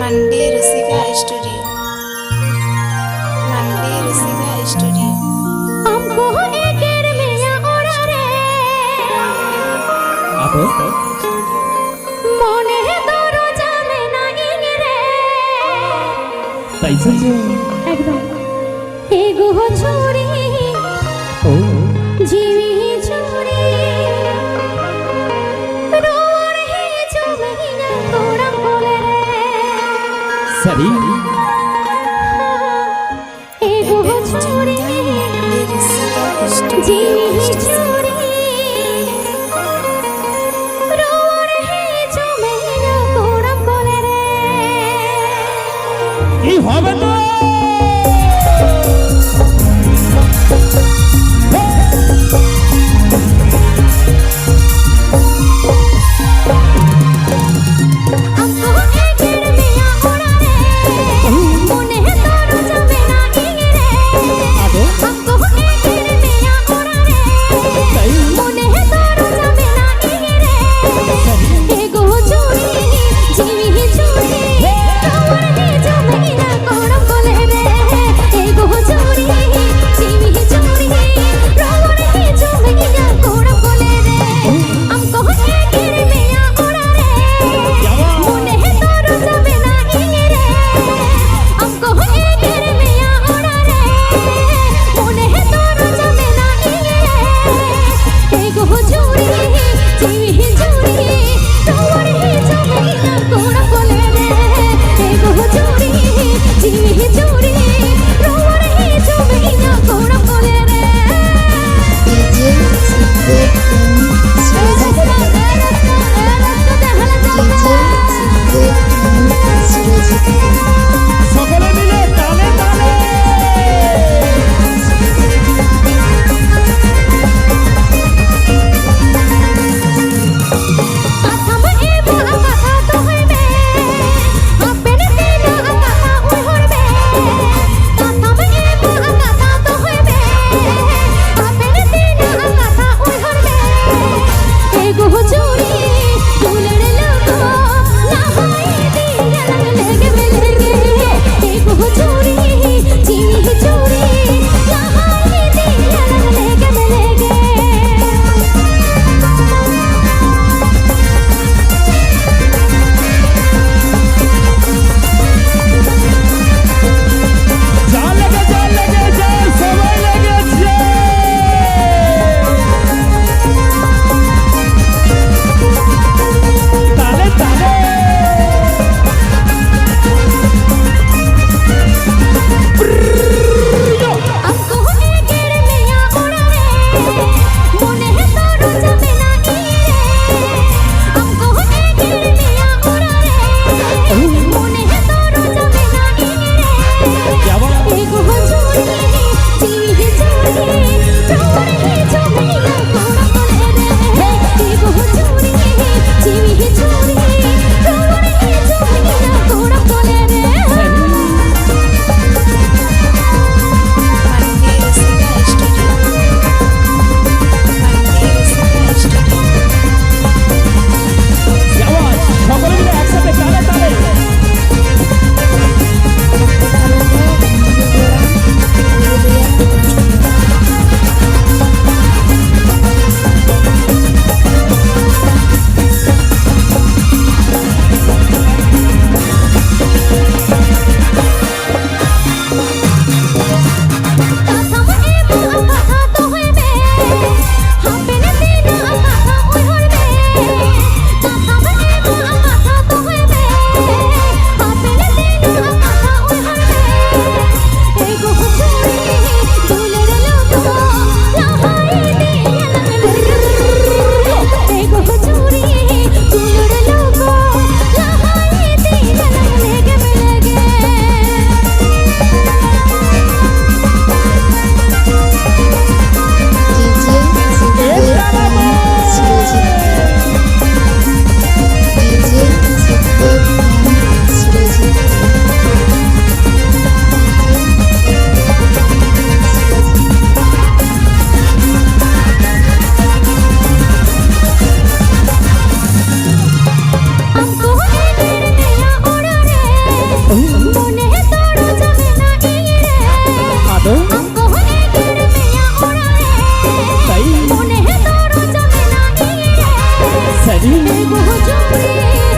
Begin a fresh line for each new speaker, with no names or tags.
मंडी रसिका studio मंडी रसिका studio
हमको एकेर मिया ओरा रे
আপু
মনে দরো যাবে না ইনি রে
তাইছে যে
একদম এগো ছুরি
ও
जीवी छोरी रोर है जो महीना कोड़ा बोले रे
সরি
एगो छोरी
मंडी रसिका स्टूडियो
जीवी छोरी रोर है जो महीना कोड़ा बोले रे
কি হবে না
हमको एकेर मिया ओरा रे मने तोरो जाबे ना इनी रे हमको एकेर मिया ओरा रे मने तोरो जाबे ना इनी रे एगो चोरी जीवी चोरी रोर है जो महीना कोड़ा बोले এগো জোরে